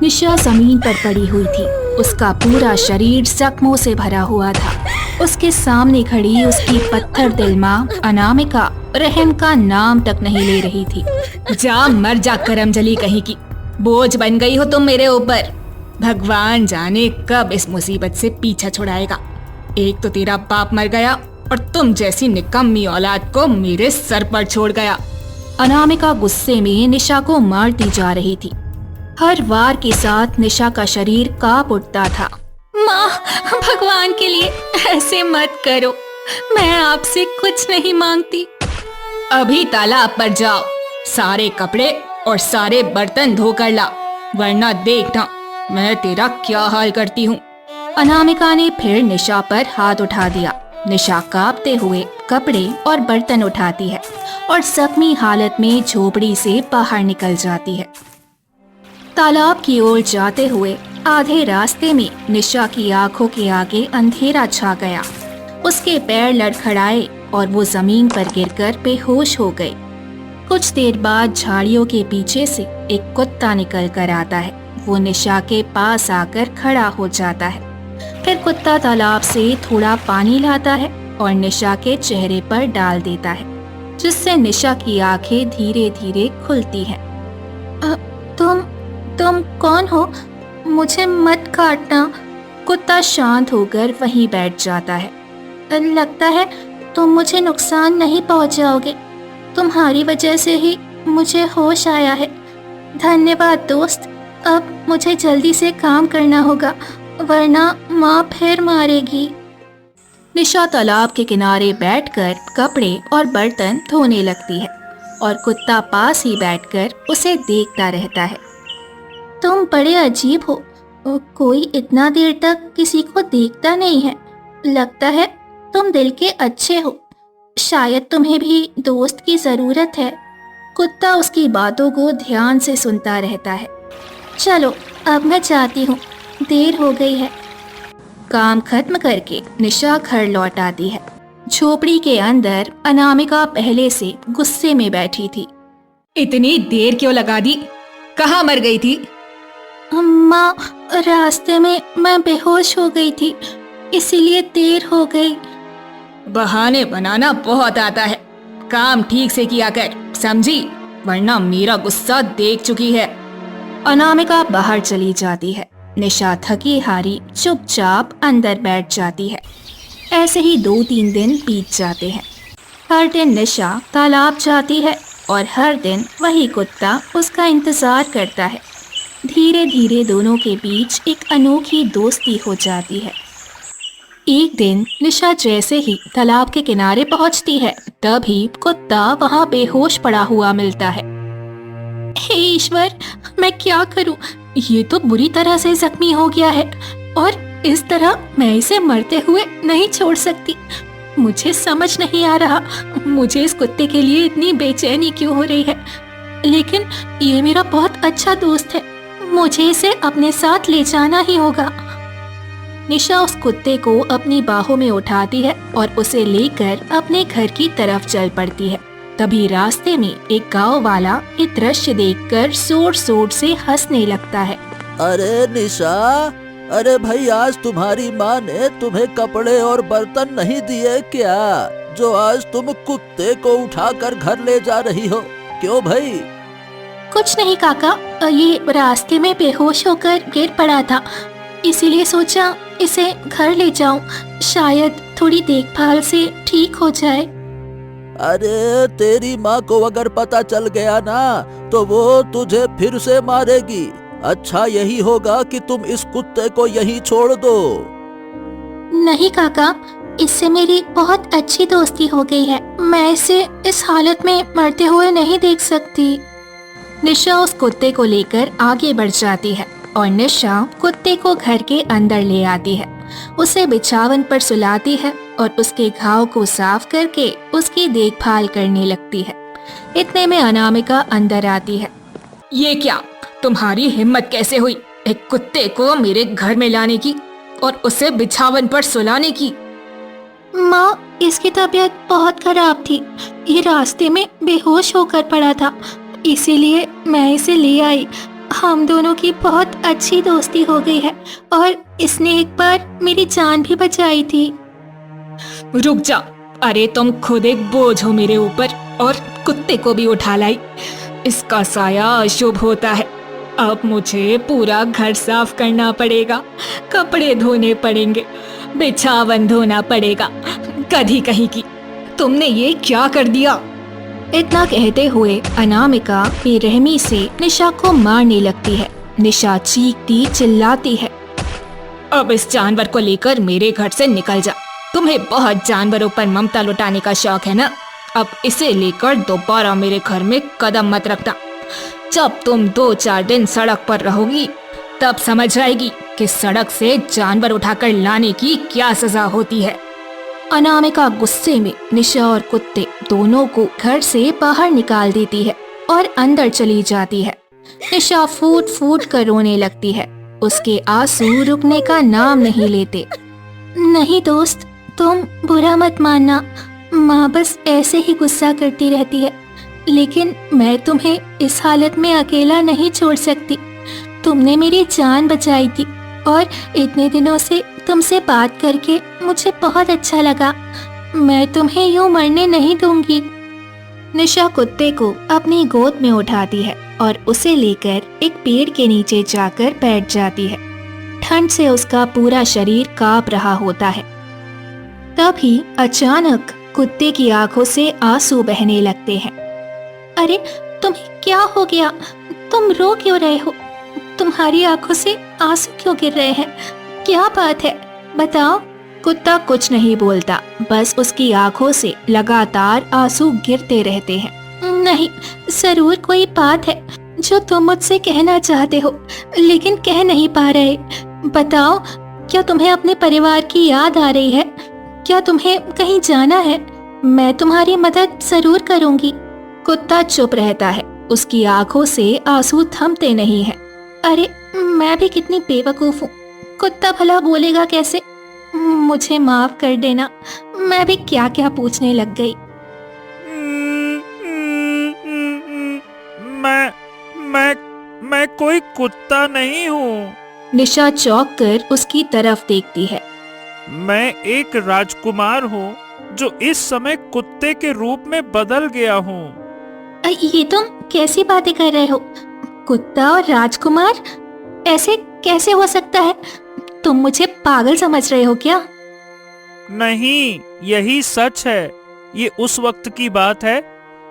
निशा जमीन पर पड़ी हुई थी। उसका पूरा शरीर जख्मों से भरा हुआ था। उसके सामने खड़ी उसकी पत्थर दिल माँ अनामिका रहम का नाम तक नहीं ले रही थी। जा मर जा करमजली कहीं की, बोझ बन गई हो तुम मेरे ऊपर। भगवान जाने कब इस मुसीबत से पीछा छुड़ाएगा। एक तो तेरा बाप मर गया और तुम जैसी निकम्मी औलाद को मेरे सर पर छोड़ गया। अनामिका गुस्से में निशा को मारती जा रही थी। हर वार के साथ निशा का शरीर कांप उठता था। माँ, भगवान के लिए ऐसे मत करो, मैं आपसे कुछ नहीं मांगती। अभी तालाब पर जाओ, सारे कपड़े और सारे बर्तन धो कर ला, वरना देखना मैं तेरा क्या हाल करती हूँ। अनामिका ने फिर निशा पर हाथ उठा दिया। निशा कांपते हुए कपड़े और बर्तन उठाती है और जख्मी हालत में झोपड़ी से बाहर निकल जाती है। तालाब की ओर जाते हुए आधे रास्ते में निशा की आंखों के आगे अंधेरा छा गया। उसके पैर लड़खड़ाए और वो जमीन पर गिरकर बेहोश हो गई। कुछ देर बाद झाड़ियों के पीछे से एक कुत्ता निकल कर आता है। वो निशा के पास आकर खड़ा हो जाता है। फिर कुत्ता तालाब से थोड़ा पानी लाता है और निशा के चेहरे पर डाल देता है, जिससे निशा की आंखें धीरे धीरे खुलती हैं। तुम कौन हो? मुझे मत काटना। कुत्ता शांत होकर वहीं बैठ जाता है। लगता है तुम मुझे नुकसान नहीं पहुंचाओगे। तुम्हारी वजह से ही मुझे होश आया है। धन्यवाद दोस्त। अब मुझे जल्दी से काम करना होगा, वरना माँ फिर मारेगी। निशा तालाब के किनारे बैठकर कपड़े और बर्तन धोने लगती है और कुत्ता पास ही बैठकर उसे देखता रहता है। तुम बड़े अजीब हो, कोई इतना देर तक किसी को देखता नहीं है। लगता है तुम दिल के अच्छे हो, शायद तुम्हें भी दोस्त की जरूरत है। कुत्ता उसकी बातों को ध्यान से सुनता रहता है। चलो अब मैं जाती हूँ, देर हो गई है। काम खत्म करके निशा घर लौट आती है। झोपड़ी के अंदर अनामिका पहले से गुस्से में बैठी थी। इतनी देर क्यों लगा दी? कहाँ मर गई थी? माँ, रास्ते में मैं बेहोश हो गई थी, इसीलिए देर हो गई। बहाने बनाना बहुत आता है। काम ठीक से किया कर, समझी? वरना मेरा गुस्सा देख चुकी है। अनामिका बाहर चली जाती है। निशा थकी हारी चुपचाप अंदर बैठ जाती है। ऐसे ही 2-3 दिन बीत जाते हैं। हर दिन निशा तालाब जाती है और हर दिन वही कुत्ता उसका इंतजार करता है। धीरे धीरे दोनों के बीच एक अनोखी दोस्ती हो जाती है। एक दिन निशा जैसे ही तालाब के किनारे पहुंचती है, तभी कुत्ता वहां बेहोश पड़ा हुआ मिलता है। हे ईश्वर, मैं क्या करूं? ये तो बुरी तरह से जख्मी हो गया है और इस तरह मैं इसे मरते हुए नहीं छोड़ सकती। मुझे समझ नहीं आ रहा मुझे इस कुत्ते के लिए इतनी बेचैनी क्यों हो रही है। लेकिन ये मेरा बहुत अच्छा दोस्त है, मुझे इसे अपने साथ ले जाना ही होगा। निशा उस कुत्ते को अपनी बाहों में उठाती है और उसे लेकर अपने घर की तरफ चल पड़ती है। तभी रास्ते में एक गांव वाला ये दृश्य देखकर जोर जोर से हंसने लगता है। अरे निशा, अरे भाई, आज तुम्हारी माँ ने तुम्हें कपड़े और बर्तन नहीं दिए क्या, जो आज तुम कुत्ते को उठाकर घर ले जा रही हो? क्यों भाई? कुछ नहीं काका, ये रास्ते में बेहोश होकर गिर पड़ा था, इसीलिए सोचा इसे घर ले जाऊं, शायद थोड़ी देखभाल से ठीक हो जाए। अरे तेरी माँ को अगर पता चल गया ना तो वो तुझे फिर से मारेगी। अच्छा यही होगा कि तुम इस कुत्ते को यहीं छोड़ दो। नहीं काका, इससे मेरी बहुत अच्छी दोस्ती हो गई है, मैं इसे इस हालत में मरते हुए नहीं देख सकती। निशा उस कुत्ते को लेकर आगे बढ़ जाती है और निशा कुत्ते को घर के अंदर ले आती है। उसे बिछावन पर सुलाती है और उसके घाव को साफ करके उसकी देखभाल करने लगती है। इतने में अनामिका अंदर आती है। ये क्या, तुम्हारी हिम्मत कैसे हुई एक कुत्ते को मेरे घर में लाने की और उसे बिछावन पर सुलाने की? माँ, इसकी तबीयत बहुत खराब थी, ये रास्ते में बेहोश होकर पड़ा था, इसीलिए मैं इसे ले आई। हम दोनों की बहुत अच्छी दोस्ती हो गई है और इसने एक बार मेरी जान भी बचाई थी। रुक जा, अरे तुम खुद एक बोझ हो मेरे ऊपर और कुत्ते को भी उठा लाई। इसका साया अशुभ होता है। अब मुझे पूरा घर साफ करना पड़ेगा, कपड़े धोने पड़ेंगे, बिछावन धोना पड़ेगा। गधी कहीं की, तुमने ये क्या कर दिया? इतना कहते हुए अनामिका बेरहमी से निशा को मारने लगती है। निशा चीखती चिल्लाती है, अब इस जानवर को लेकर मेरे घर से निकल जा। तुम्हें बहुत जानवरों पर ममता लुटाने का शौक है ना? अब इसे लेकर दोबारा मेरे घर में कदम मत रखना। जब तुम 2-4 दिन सड़क पर रहोगी तब समझ आएगी कि सड़क से जानवर उठाकर लाने की क्या सजा होती है। अनामिका गुस्से में निशा और कुत्ते दोनों को घर से बाहर निकाल देती है और अंदर चली जाती है। निशा फूट फूट कर रोने लगती है। उसके आंसू रुकने का नाम नहीं लेते। नहीं दोस्त, तुम बुरा मत मानना, माँ बस ऐसे ही गुस्सा करती रहती है, लेकिन मैं तुम्हें इस हालत में अकेला नहीं छोड़ सकती। तुमने मेरी जान बचाई थी और इतने दिनों से तुमसे बात करके मुझे बहुत अच्छा लगा। मैं तुम्हें यूं मरने नहीं दूंगी। निशा कुत्ते को अपनी गोद में उठाती है और उसे लेकर एक पेड़ के नीचे जाकर बैठ जाती है। ठंड से उसका पूरा शरीर कांप रहा होता है। तभी अचानक कुत्ते की आंखों से आंसू बहने लगते हैं। अरे तुम्हें क्या हो गया? तुम रो क्यों रहे हो? तुम्हारी आंखों से आंसू क्यों गिर रहे हैं? क्या बात है, बताओ। कुत्ता कुछ नहीं बोलता, बस उसकी आंखों से लगातार आंसू गिरते रहते हैं। नहीं, जरूर कोई बात है जो तुम मुझसे कहना चाहते हो लेकिन कह नहीं पा रहे। बताओ, क्या तुम्हें अपने परिवार की याद आ रही है? क्या तुम्हें कहीं जाना है? मैं तुम्हारी मदद जरूर करूंगी। कुत्ता चुप रहता है, उसकी आंखों से आंसू थमते नहीं हैं। अरे मैं भी कितनी बेवकूफ हूँ, कुत्ता भला बोलेगा कैसे? मुझे माफ कर देना, मैं भी क्या क्या पूछने लग गई। मैं कोई कुत्ता नहीं हूँ। निशा चौंक कर उसकी तरफ देखती है। मैं एक राजकुमार हूँ जो इस समय कुत्ते के रूप में बदल गया हूँ। ये तुम कैसी बातें कर रहे हो? कुत्ता और राजकुमार, ऐसे कैसे हो सकता है? तुम मुझे पागल समझ रहे हो क्या? नहीं, यही सच है। ये उस वक्त की बात है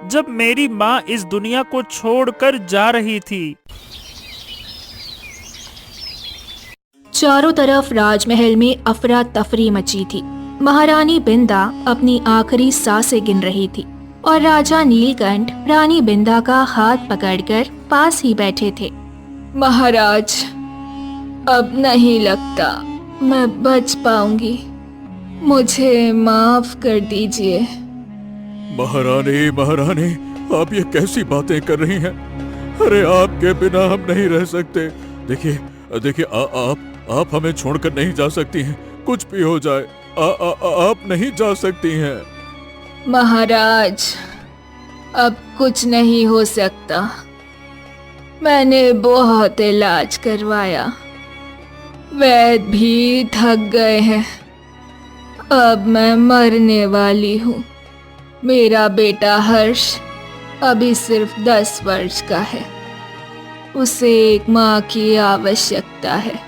जब मेरी माँ इस दुनिया को छोड़कर जा रही थी। चारों तरफ राजमहल में अफरा तफरी मची थी। महारानी बिंदा अपनी आखिरी सांसें गिन रही थी और राजा नीलकंठ रानी बिंदा का हाथ पकड़कर पास ही बैठे थे। महाराज, अब नहीं लगता मैं बच पाऊंगी, मुझे माफ कर दीजिए। महारानी, महारानी, आप ये कैसी बातें कर रही हैं? अरे आपके बिना हम नहीं रह सकते। देखिए देखिए, आप हमें छोड़कर नहीं जा सकती हैं। कुछ भी हो जाए, आप नहीं जा सकती हैं। महाराज, अब कुछ नहीं हो सकता। मैंने बहुत इलाज करवाया, वैद्य भी थक गए हैं। अब मैं मरने वाली हूँ। मेरा बेटा हर्ष अभी सिर्फ 10 वर्ष का है। उसे एक माँ की आवश्यकता है।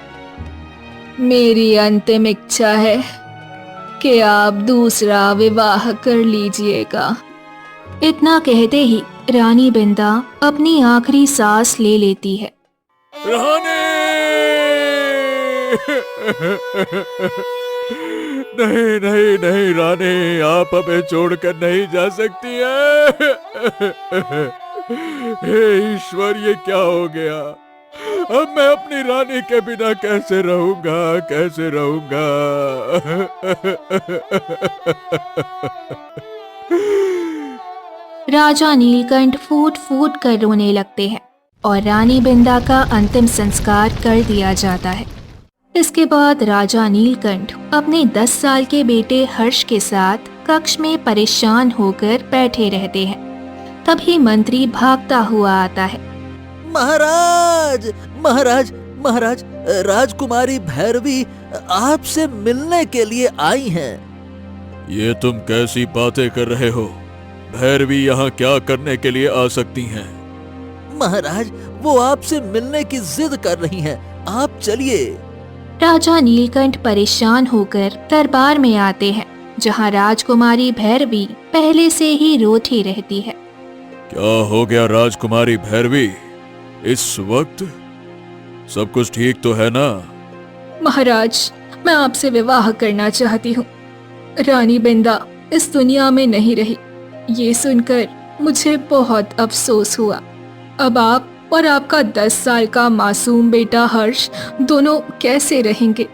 मेरी अंतिम इच्छा है कि आप दूसरा विवाह कर लीजिएगा। इतना कहते ही रानी बिंदा अपनी आखिरी सांस ले लेती है। रानी! नहीं नहीं नहीं रानी, आप हमें छोड़कर नहीं जा सकती हैं। हे ईश्वर, ये क्या हो गया? अब मैं अपनी रानी के बिना कैसे रहूंगा, कैसे रहूंगा? राजा नीलकंठ फूट फूट कर रोने लगते हैं और रानी बिंदा का अंतिम संस्कार कर दिया जाता है। इसके बाद राजा नीलकंठ अपने 10 साल के बेटे हर्ष के साथ कक्ष में परेशान होकर बैठे रहते हैं। तभी मंत्री भागता हुआ आता है। महाराज महाराज महाराज, राजकुमारी भैरवी आपसे मिलने के लिए आई हैं। ये तुम कैसी बातें कर रहे हो? भैरवी यहाँ क्या करने के लिए आ सकती हैं? महाराज, वो आपसे मिलने की जिद कर रही हैं। आप चलिए। राजा नीलकंठ परेशान होकर दरबार में आते हैं, जहाँ राजकुमारी भैरवी पहले से ही रोती रहती है। क्या हो गया राजकुमारी भैरवी? इस वक्त सब कुछ ठीक तो है ना? महाराज, मैं आपसे विवाह करना चाहती हूँ। रानी बिंदा इस दुनिया में नहीं रही, ये सुनकर मुझे बहुत अफसोस हुआ। अब आप और आपका 10 साल का मासूम बेटा हर्ष दोनों कैसे रहेंगे?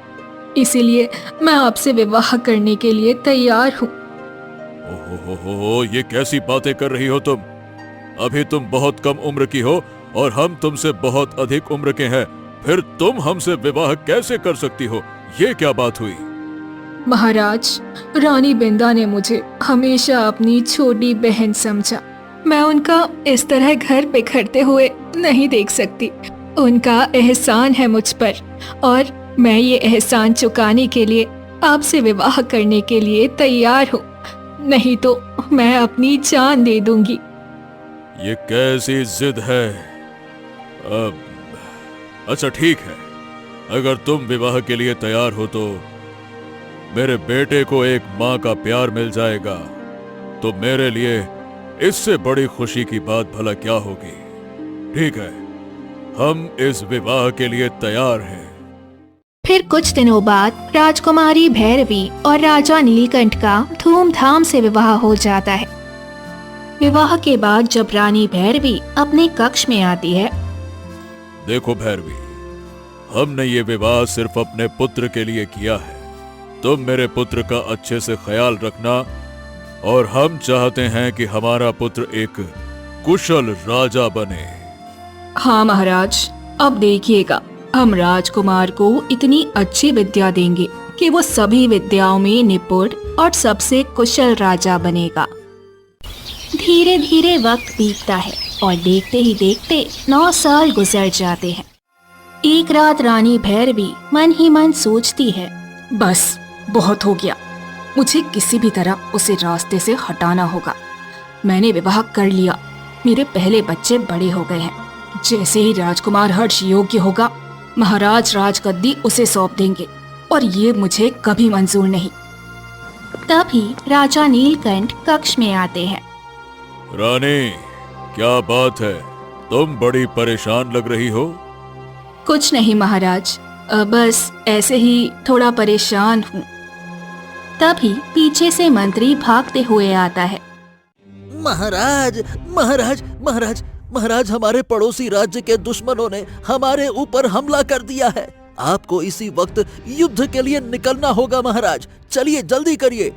इसीलिए मैं आपसे विवाह करने के लिए तैयार हूँ। ओहो, ये कैसी बातें कर रही हो तुम? अभी तुम बहुत कम उम्र की हो और हम तुमसे बहुत अधिक उम्र के हैं, फिर तुम हमसे विवाह कैसे कर सकती हो? ये क्या बात हुई? महाराज, रानी बिंदा ने मुझे हमेशा अपनी छोटी बहन समझा। मैं उनका इस तरह घर बिखरते हुए नहीं देख सकती। उनका एहसान है मुझ पर और मैं ये एहसान चुकाने के लिए आपसे विवाह करने के लिए तैयार हूँ। नहीं तो मैं अपनी जान दे दूंगी। ये कैसी जिद है? अच्छा ठीक है, अगर तुम विवाह के लिए तैयार हो तो मेरे बेटे को एक माँ का प्यार मिल जाएगा, तो मेरे लिए इससे बड़ी खुशी की बात भला क्या होगी? ठीक है, हम इस विवाह के लिए तैयार हैं। फिर कुछ दिनों बाद राजकुमारी भैरवी और राजा नीलकंठ का धूमधाम से विवाह हो जाता है। विवाह के बाद जब रानी भैरवी अपने कक्ष में आती है, देखो भैरवी, हमने ये विवाह सिर्फ अपने पुत्र के लिए किया है। तुम मेरे पुत्र का अच्छे से ख्याल रखना और हम चाहते हैं कि हमारा पुत्र एक कुशल राजा बने। हाँ महाराज, अब देखिएगा, हम राजकुमार को इतनी अच्छी विद्या देंगे कि वो सभी विद्याओं में निपुण और सबसे कुशल राजा बनेगा। धीरे धीरे वक्त बीतता है और देखते ही देखते 9 साल गुजर जाते हैं। एक रात रानी भैरवी मन ही मन सोचती है, बस बहुत हो गया, मुझे किसी भी तरह उसे रास्ते से हटाना होगा। मैंने विवाह कर लिया, मेरे पहले बच्चे बड़े हो गए हैं। जैसे ही राजकुमार हर्ष योग्य होगा, महाराज राजगद्दी उसे सौंप देंगे और ये मुझे कभी मंजूर नहीं। तभी राजा नीलकंठ कक्ष में आते हैं। रानी, क्या बात है? तुम बड़ी परेशान लग रही हो। कुछ नहीं महाराज, बस ऐसे ही थोड़ा परेशान हूँ। तभी पीछे से मंत्री भागते हुए आता है। महाराज महाराज महाराज महाराज, हमारे पड़ोसी राज्य के दुश्मनों ने हमारे ऊपर हमला कर दिया है। आपको इसी वक्त युद्ध के लिए निकलना होगा महाराज। चलिए जल्दी करिए।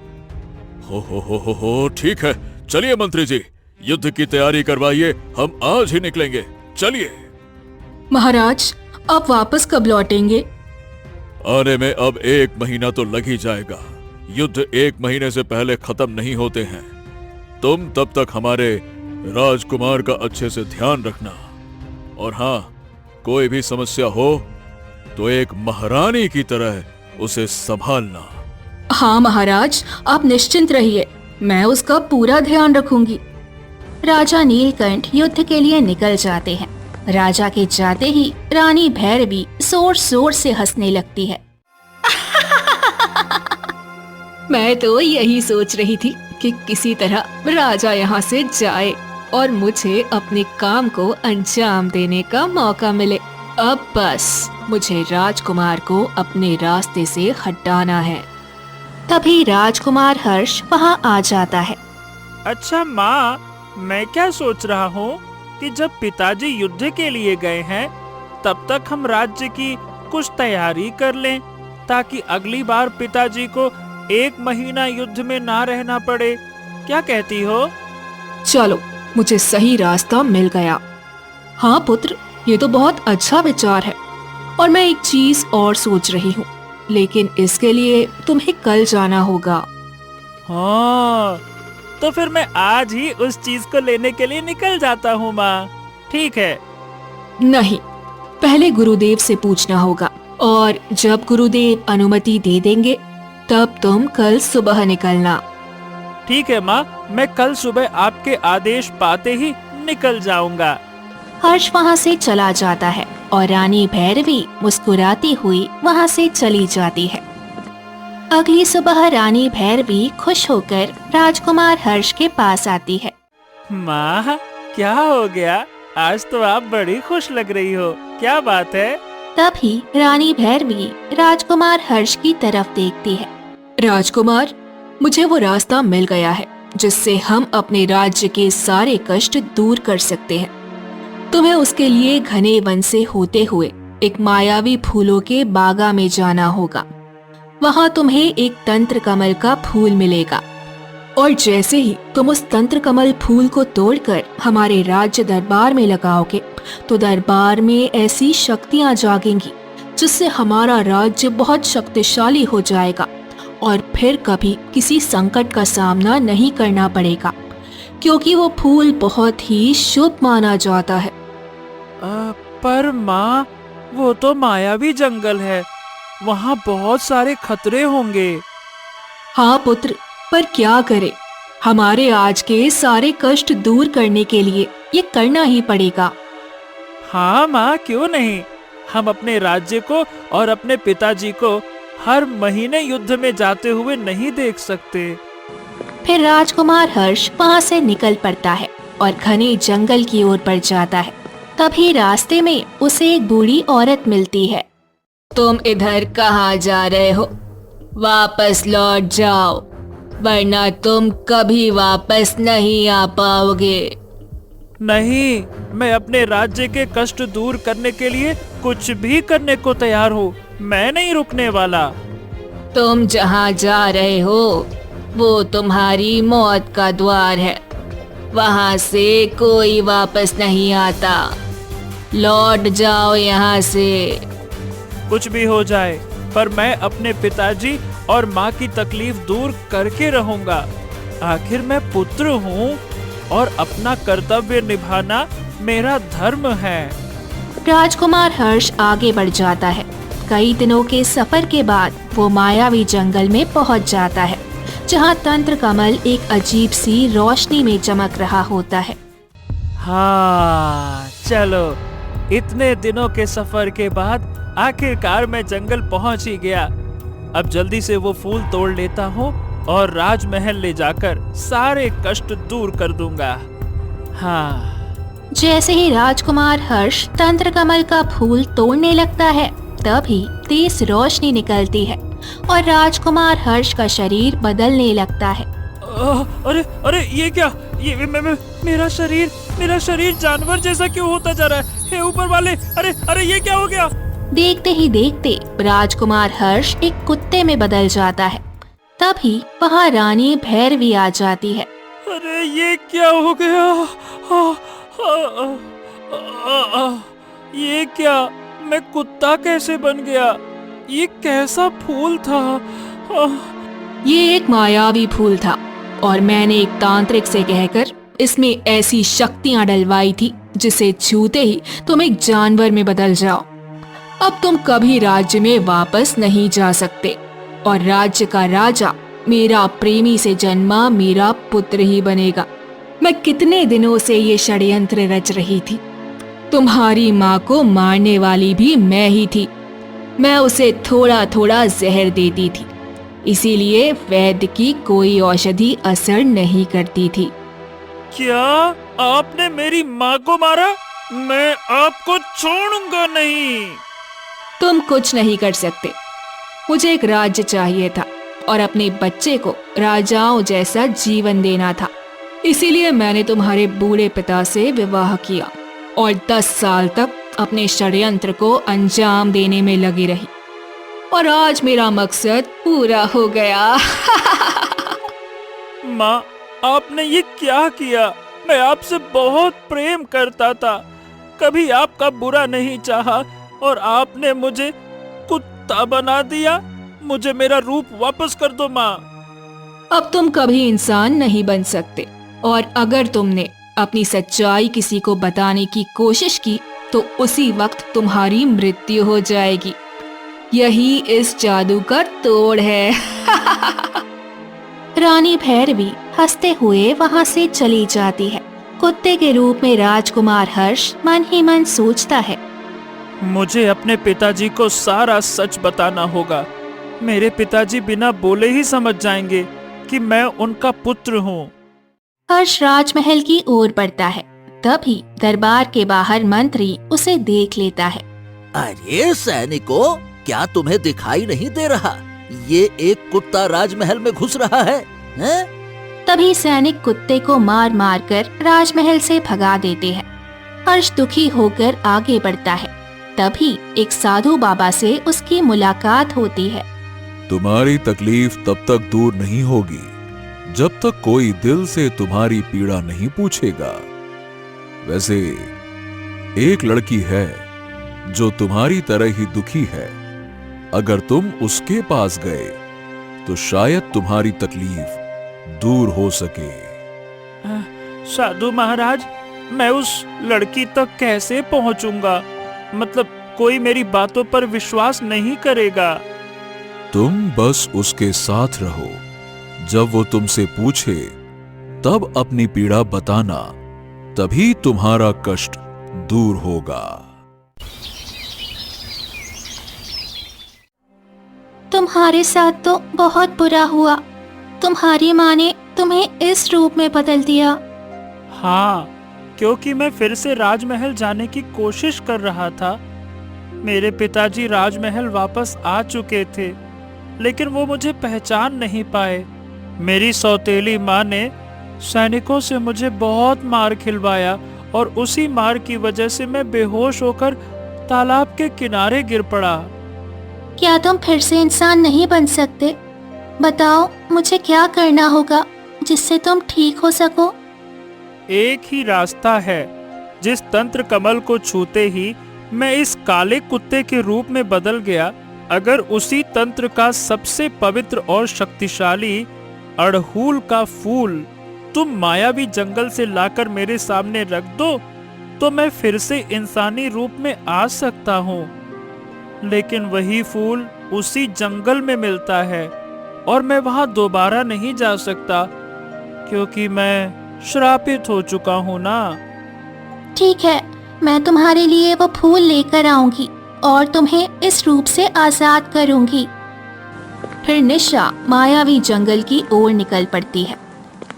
हो, ठीक है, चलिए मंत्री जी, युद्ध की तैयारी करवाइए, हम आज ही निकलेंगे। चलिए। महाराज, आप वापस कब लौटेंगे? आने में अब 1 महीना तो लग ही जाएगा। युद्ध 1 महीने से पहले खत्म नहीं होते हैं। तुम तब तक हमारे राजकुमार का अच्छे से ध्यान रखना, और हाँ, कोई भी समस्या हो तो एक महारानी की तरह उसे संभालना। हाँ महाराज, आप निश्चिंत रहिए, मैं उसका पूरा ध्यान रखूंगी। राजा नीलकंठ युद्ध के लिए निकल जाते हैं। राजा के जाते ही रानी भैरवी जोर जोर से हंसने लगती है। मैं तो यही सोच रही थी कि किसी तरह राजा यहाँ से जाए और मुझे अपने काम को अंजाम देने का मौका मिले। अब बस मुझे राजकुमार को अपने रास्ते से हटाना है। तभी राजकुमार हर्ष वहाँ आ जाता है। अच्छा माँ, मैं क्या सोच रहा हूँ कि जब पिताजी युद्ध के लिए गए हैं, तब तक हम राज्य की कुछ तैयारी कर लें, ताकि अगली बार पिताजी को 1 महीना युद्ध में ना रहना पड़े। क्या कहती हो? चलो, मुझे सही रास्ता मिल गया। हाँ पुत्र, ये तो बहुत अच्छा विचार है। और मैं एक चीज और सोच रही हूँ, लेकिन इसके लिए तुम्हें कल जाना होगा। हाँ, तो फिर मैं आज ही उस चीज को लेने के लिए निकल जाता हूँ माँ। ठीक है। नहीं, पहले गुरुदेव से पूछना होगा, और जब गुरुदेव अनुमति दे देंगे तब तुम कल सुबह निकलना। ठीक है माँ, मैं कल सुबह आपके आदेश पाते ही निकल जाऊंगा। हर्ष वहाँ से चला जाता है और रानी भैरवी मुस्कुराती हुई वहाँ से चली जाती है। अगली सुबह रानी भैरवी खुश होकर राजकुमार हर्ष के पास आती है। माँ, क्या हो गया? आज तो आप बड़ी खुश लग रही हो, क्या बात है? तभी रानी भैरवी राजकुमार हर्ष की तरफ देखती है। राजकुमार, मुझे वो रास्ता मिल गया है जिससे हम अपने राज्य के सारे कष्ट दूर कर सकते हैं। तुम्हें उसके लिए घने वन से होते हुए एक मायावी फूलों के बागा में जाना होगा। वहाँ तुम्हें एक तंत्र कमल का फूल मिलेगा, और जैसे ही तुम उस तंत्र कमल फूल को तोड़कर हमारे राज्य दरबार में लगाओगे तो दरबार में ऐसी शक्तियाँ जागेंगी जिससे हमारा राज्य बहुत शक्तिशाली हो जाएगा और फिर कभी किसी संकट का सामना नहीं करना पड़ेगा, क्योंकि वो फूल बहुत ही शुभ माना जाता है। पर माँ, वो तो मायावी जंगल है, वहाँ बहुत सारे खतरे होंगे। हाँ पुत्र, पर क्या करे, हमारे आज के सारे कष्ट दूर करने के लिए ये करना ही पड़ेगा। हाँ माँ, क्यों नहीं, हम अपने राज्य को और अपने पिताजी को हर महीने युद्ध में जाते हुए नहीं देख सकते। फिर राजकुमार हर्ष वहाँ से निकल पड़ता है और घने जंगल की ओर बढ़ जाता है। तभी रास्ते में उसे एक बूढ़ी औरत मिलती है। तुम इधर कहाँ जा रहे हो? वापस लौट जाओ, वरना तुम कभी वापस नहीं आ पाओगे। नहीं, मैं अपने राज्य के कष्ट दूर करने के लिए कुछ भी करने को तैयार हूँ, मैं नहीं रुकने वाला। तुम जहाँ जा रहे हो वो तुम्हारी मौत का द्वार है, वहाँ से कोई वापस नहीं आता। लौट जाओ यहाँ से। कुछ भी हो जाए, पर मैं अपने पिताजी और माँ की तकलीफ दूर करके रहूंगा। आखिर मैं पुत्र हूँ और अपना कर्तव्य निभाना मेरा धर्म है। राजकुमार हर्ष आगे बढ़ जाता है। कई दिनों के सफर के बाद वो मायावी जंगल में पहुंच जाता है, जहां तंत्र कमल एक अजीब सी रोशनी में चमक रहा होता है। हाँ, चलो, इतने दिनों के सफर के बाद आखिरकार मैं जंगल पहुंच ही गया। अब जल्दी से वो फूल तोड़ लेता हूँ और राजमहल ले जाकर सारे कष्ट दूर कर दूंगा। हाँ। जैसे ही राजकुमार हर्ष तंत्र कमल का फूल तोड़ने लगता है, तभी तेज रोशनी निकलती है और राजकुमार हर्ष का शरीर बदलने लगता है। अरे अरे, ये क्या? ये मेरा शरीर जानवर जैसा क्यों होता जा रहा है? हे ऊपर वाले, अरे अरे, ये क्या हो गया? देखते ही देखते राजकुमार हर्ष एक कुत्ते में बदल जाता है। तभी वहाँ रानी भैरवी आ जाती है। अरे ये क्या हो गया? ये क्या? मैं कुत्ता कैसे बन गया? ये कैसा फूल था? ये एक मायावी फूल था और मैंने एक तांत्रिक से कहकर इसमें ऐसी शक्तियां डलवाई थी जिसे छूते ही तुम एक जानवर में बदल जाओ। अब तुम कभी राज्य में वापस नहीं जा सकते और राज्य का राजा मेरा प्रेमी से जन्मा मेरा पुत्र ही बनेगा। मैं कितने दिनों से ये षड्यंत्र रच रही थी। तुम्हारी माँ को मारने वाली भी मैं ही थी। मैं उसे थोड़ा थोड़ा जहर देती थी, इसीलिए वैद्य की कोई औषधि असर नहीं करती थी। क्या आपने मेरी माँ को मारा? मैं आपको छोड़ूंगा नहीं। तुम कुछ नहीं कर सकते। मुझे एक राज्य चाहिए था और अपने बच्चे को राजाओं जैसा जीवन देना था, इसीलिए मैंने तुम्हारे बूढ़े पिता से विवाह किया और 10 साल तक अपने षड्यंत्र को अंजाम देने में लगी रही और आज मेरा मकसद पूरा हो गया। माँ, आपने ये क्या किया? मैं आपसे बहुत प्रेम करता था, कभी आपका बुरा नहीं चाहा और आपने मुझे कुत्ता बना दिया। मुझे मेरा रूप वापस कर दो माँ। अब तुम कभी इंसान नहीं बन सकते और अगर तुमने अपनी सच्चाई किसी को बताने की कोशिश की तो उसी वक्त तुम्हारी मृत्यु हो जाएगी। यही इस जादू का तोड़ है। रानी भैरवी हंसते हुए वहां से चली जाती है। कुत्ते के रूप में राजकुमार हर्ष मन ही मन सोचता है, मुझे अपने पिताजी को सारा सच बताना होगा। मेरे पिताजी बिना बोले ही समझ जाएंगे कि मैं उनका पुत्र हूँ। हर्ष राजमहल की ओर बढ़ता है। तभी दरबार के बाहर मंत्री उसे देख लेता है। अरे सैनिकों, क्या तुम्हें दिखाई नहीं दे रहा? ये एक कुत्ता राजमहल में घुस रहा है, हैं? तभी सैनिक कुत्ते को मार मार कर राजमहल से भगा देते हैं। हर्ष दुखी होकर आगे बढ़ता है। तभी एक साधु बाबा से उसकी मुलाकात होती है। तुम्हारी तकलीफ तब तक दूर नहीं होगी जब तक कोई दिल से तुम्हारी पीड़ा नहीं पूछेगा। वैसे एक लड़की है जो तुम्हारी तरह ही दुखी है। अगर तुम उसके पास गए तो शायद तुम्हारी तकलीफ दूर हो सके। साधु महाराज, मैं उस लड़की तक कैसे पहुंचूंगा? मतलब कोई मेरी बातों पर विश्वास नहीं करेगा। तुम बस उसके साथ रहो। जब वो तुमसे पूछे तब अपनी पीड़ा बताना, तभी तुम्हारा कष्ट दूर होगा। तुम्हारे साथ तो बहुत बुरा हुआ। तुम्हारी माँ ने तुम्हें इस रूप में बदल दिया। हाँ, क्योंकि मैं फिर से राजमहल जाने की कोशिश कर रहा था। मेरे पिताजी राजमहल वापस आ चुके थे, लेकिन वो मुझे पहचान नहीं पाए। मेरी सौतेली माँ ने सैनिकों से मुझे बहुत मार खिलवाया और उसी मार की वजह से मैं बेहोश होकर तालाब के किनारे गिर पड़ा। क्या तुम फिर से इंसान नहीं बन सकते? बताओ, मुझे क्या करना होगा जिससे तुम ठीक हो सको? एक ही रास्ता है। जिस तंत्र कमल को छूते ही मैं इस काले कुत्ते के रूप में बदल गया, अगर उसी तंत्र का सबसे पवित्र और शक्तिशाली अड़हुल का फूल तुम मायावी जंगल से लाकर मेरे सामने रख दो, तो मैं फिर से इंसानी रूप में आ सकता हूँ। लेकिन वही फूल उसी जंगल में मिलता है और मैं वहां दोबारा नहीं जा सकता, क्योंकि मैं श्रापित हो चुका हूँ ना। ठीक है, मैं तुम्हारे लिए वो फूल लेकर आऊंगी और तुम्हें इस रूप से आजाद करूंगी। फिर निशा मायावी जंगल की ओर निकल पड़ती है।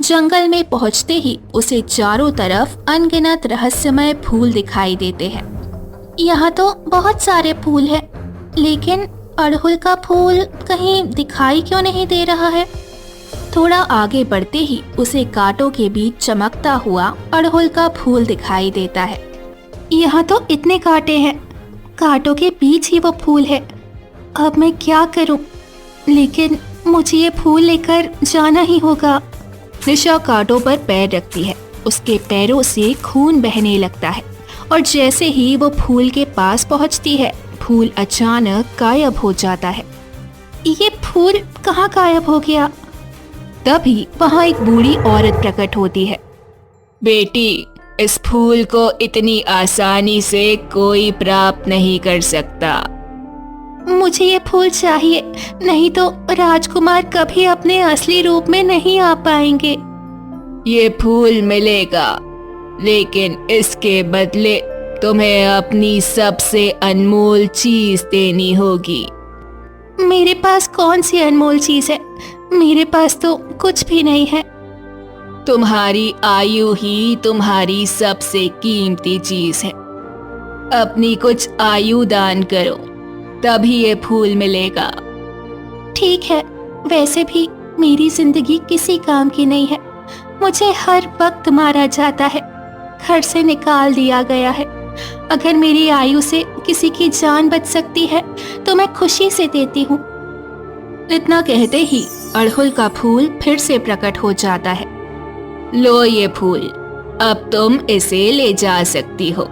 जंगल में पहुंचते ही उसे चारों तरफ अनगिनत रहस्यमय फूल दिखाई देते हैं। यहाँ तो बहुत सारे फूल हैं, लेकिन अड़हुल का फूल कहीं दिखाई क्यों नहीं दे रहा है? थोड़ा आगे बढ़ते ही उसे कांटों के बीच चमकता हुआ अड़हुल का फूल दिखाई देता है। यहाँ तो इतने कांटे हैं, कांटों के बीच ही वो फूल है। अब मैं क्या करूं? लेकिन मुझे ये फूल लेकर जाना ही होगा। निशा कांटों पर पैर रखती है। उसके पैरों से खून बहने लगता है और जैसे ही वो फूल के पास पहुंचती है, फूल अचानक गायब हो जाता है। ये फूल कहाँ गायब हो गया? तभी वहाँ एक बूढ़ी औरत प्रकट होती है। बेटी, इस फूल को इतनी आसानी से कोई प्राप्त नहीं कर सकता। मुझे ये फूल चाहिए, नहीं तो राजकुमार कभी अपने असली रूप में नहीं आ पाएंगे। ये फूल मिलेगा, लेकिन इसके बदले तुम्हें अपनी सबसे अनमोल चीज देनी होगी। मेरे पास कौन सी अनमोल चीज है? मेरे पास तो कुछ भी नहीं है। तुम्हारी आयु ही तुम्हारी सबसे कीमती चीज है। अपनी कुछ आयु दान करो, तभी ये फूल मिलेगा। ठीक है, वैसे भी मेरी जिंदगी किसी काम की नहीं है। मुझे हर वक्त मारा जाता है, घर से निकाल दिया गया है। अगर मेरी आयु से किसी की जान बच सकती है तो मैं खुशी से देती हूँ। इतना कहते ही अड़हुल का फूल फिर से प्रकट हो जाता है। लो ये फूल, अब तुम इसे ले जा सकती हो।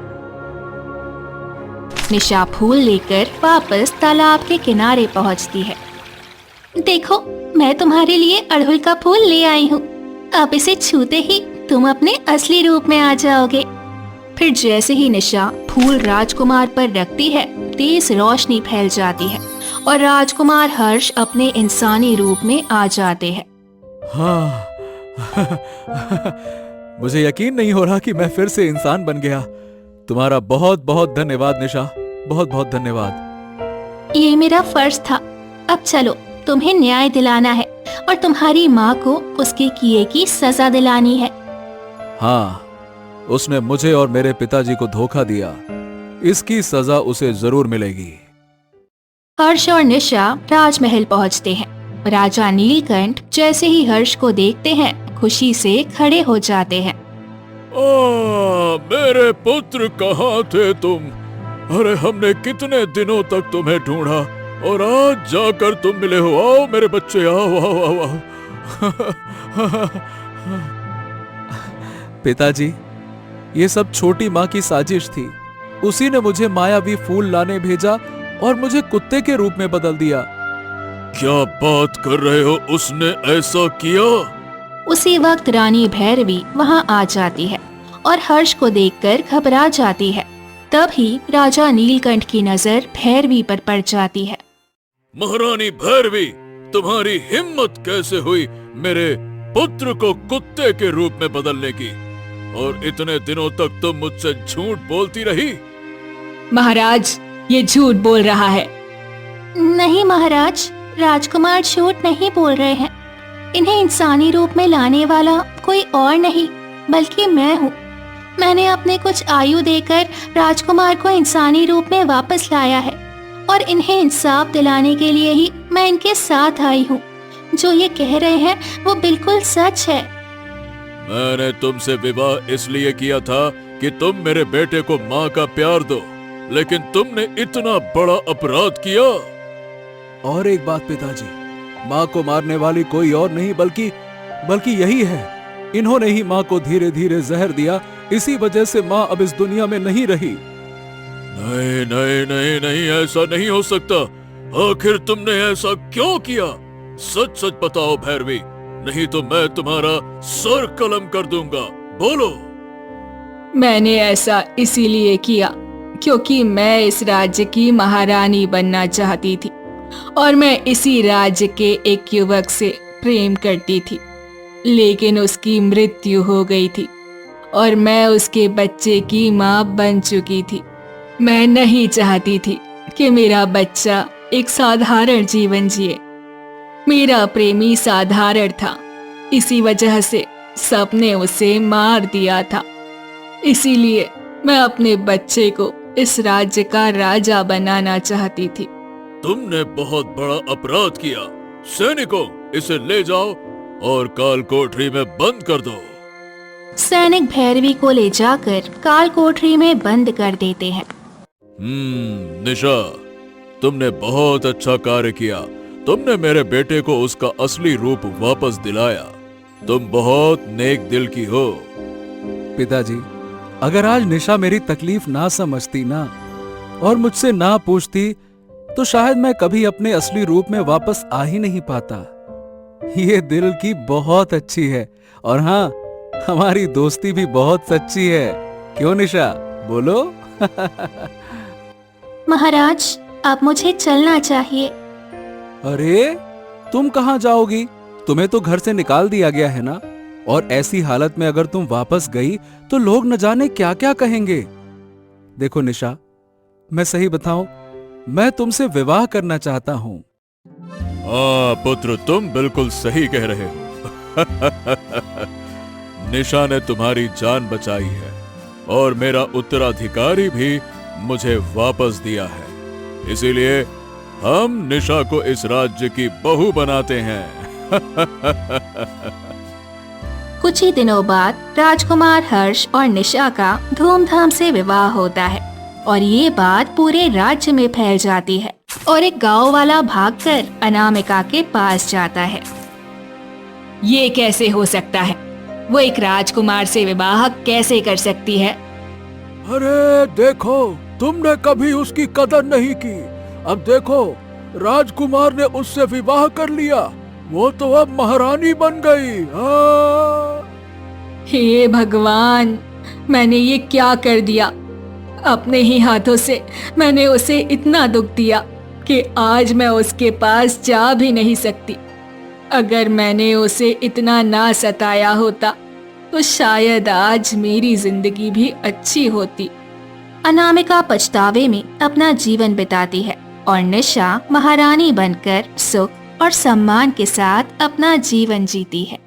निशा फूल लेकर वापस तालाब के किनारे पहुंचती है। देखो, मैं तुम्हारे लिए अड़हुल का फूल ले आई हूँ। अब इसे छूते ही तुम अपने असली रूप में आ जाओगे। फिर जैसे ही निशा फूल राजकुमार पर रखती है, तेज रोशनी फैल जाती है और राजकुमार हर्ष अपने इंसानी रूप में आ जाते हैं। हाँ मुझे यकीन नहीं हो रहा कि मैं फिर से इंसान बन गया। तुम्हारा बहुत बहुत धन्यवाद निशा, बहुत बहुत धन्यवाद। ये मेरा फर्ज था। अब चलो, तुम्हें न्याय दिलाना है और तुम्हारी माँ को उसके किए की सजा दिलानी है। हाँ, उसने मुझे और मेरे पिताजी को धोखा दिया, इसकी सजा उसे जरूर मिलेगी। हर्ष और निशा राजमहल पहुंचते हैं। राजा नीलकंठ जैसे ही हर्ष को देखते हैं, खुशी से खड़े हो जाते हैं। मेरे पुत्र कहाँ थे तुम? अरे हमने कितने दिनों तक तुम्हें ढूंढा और आज जाकर तुम मिले हो। आओ मेरे बच्चे, आओ आओ आओ, आओ। पिताजी, ये सब छोटी माँ की साजिश थी। उसी ने मुझे मायावी फूल लाने भेजा और मुझे कुत्ते के रूप में बदल दिया। क्या बात कर रहे हो? उसने ऐसा किया? उसी वक्त रानी भैरवी वहां आ जाती है और हर्ष को देखकर घबरा जाती है। तभी राजा नीलकंठ की नजर भैरवी पर पड़ जाती है। महारानी भैरवी, तुम्हारी हिम्मत कैसे हुई मेरे पुत्र को कुत्ते के रूप में बदलने की? और इतने दिनों तक तुम मुझसे झूठ बोलती रही। महाराज, ये झूठ बोल रहा है। नहीं महाराज, राजकुमार झूठ नहीं बोल रहे हैं। इन्हें इंसानी रूप में लाने वाला कोई और नहीं बल्कि मैं हूँ। मैंने अपने कुछ आयु देकर राजकुमार को इंसानी रूप में वापस लाया है और इन्हें इंसाफ दिलाने के लिए ही मैं इनके साथ आई हूँ। जो ये कह रहे हैं वो बिल्कुल सच है। मैंने तुमसे विवाह इसलिए किया था कि तुम मेरे बेटे को माँ का प्यार दो, लेकिन तुमने इतना बड़ा अपराध किया। और एक बात पिताजी, माँ को मारने वाली कोई और नहीं बल्कि यही है। इन्होंने ही माँ को धीरे धीरे जहर दिया, इसी वजह से माँ अब इस दुनिया में नहीं रही। नहीं नहीं नहीं नहीं, ऐसा नहीं हो सकता। आखिर तुमने ऐसा क्यों किया? सच सच बताओ भैरवी, नहीं तो मैं तुम्हारा सर कलम कर दूंगा। बोलो। मैंने ऐसा इसीलिए किया क्योंकि मैं इस राज्य की महारानी बनना चाहती थी और मैं इसी राज्य के एक युवक से प्रेम करती थी, लेकिन उसकी मृत्यु हो गई थी और मैं उसके बच्चे की माँ बन चुकी थी। मैं नहीं चाहती थी कि मेरा बच्चा एक साधारण जीवन जिए। मेरा प्रेमी साधारण था, इसी वजह से सबने उसे मार दिया था। इसीलिए मैं अपने बच्चे को इस राज्य का राजा बनाना चाहती थी। तुमने बहुत बड़ा अपराध किया। सैनिकों, इसे ले जाओ और काल कोठरी में बंद कर दो। सैनिक भैरवी को ले जाकर काल कोठरी में बंद कर देते हैं। निशा, तुमने बहुत अच्छा कार्य किया। तुमने मेरे बेटे को उसका असली रूप वापस दिलाया। तुम बहुत नेक दिल की हो। पिताजी, अगर आज निशा मेरी तकलीफ ना समझती ना और मुझसे ना पूछती तो शायद मैं कभी अपने असली रूप में वापस आ ही नहीं पाता। ये दिल की बहुत अच्छी है और हाँ, हमारी दोस्ती भी बहुत सच्ची है। क्यों निशा, बोलो। महाराज, अब मुझे चलना चाहिए। अरे, तुम कहाँ जाओगी? तुम्हें तो घर से निकाल दिया गया है ना। और ऐसी हालत में अगर तुम वापस गई तो लोग न जाने क्या क्या कहेंगे। देखो निशा, मैं सही बताऊं, मैं तुमसे विवाह करना चाहता हूं। हाँ पुत्र, तुम बिल्कुल सही कह रहे हो। निशा ने तुम्हारी जान बचाई है और मेरा उत्तराधिकारी भी मुझे वापस दिया है। इसीलिए हम निशा को इस राज्य की बहू बनाते हैं। कुछ ही दिनों बाद राजकुमार हर्ष और निशा का धूमधाम से विवाह होता है और ये बात पूरे राज्य में फैल जाती है और एक गांव वाला भागकर अनामिका के पास जाता है। ये कैसे हो सकता है? वो एक राजकुमार से विवाह कैसे कर सकती है? अरे देखो, तुमने कभी उसकी कदर नहीं की। अब देखो, राजकुमार ने उससे विवाह कर लिया। वो तो अब महारानी बन गई। हे भगवान, मैंने ये क्या कर दिया? अपने ही हाथों से मैंने उसे इतना दुख दिया कि आज मैं उसके पास जा भी नहीं सकती। अगर मैंने उसे इतना ना सताया होता तो शायद आज मेरी जिंदगी भी अच्छी होती। अनामिका पछतावे में अपना जीवन बिताती है और निशा महारानी बनकर सुख और सम्मान के साथ अपना जीवन जीती है।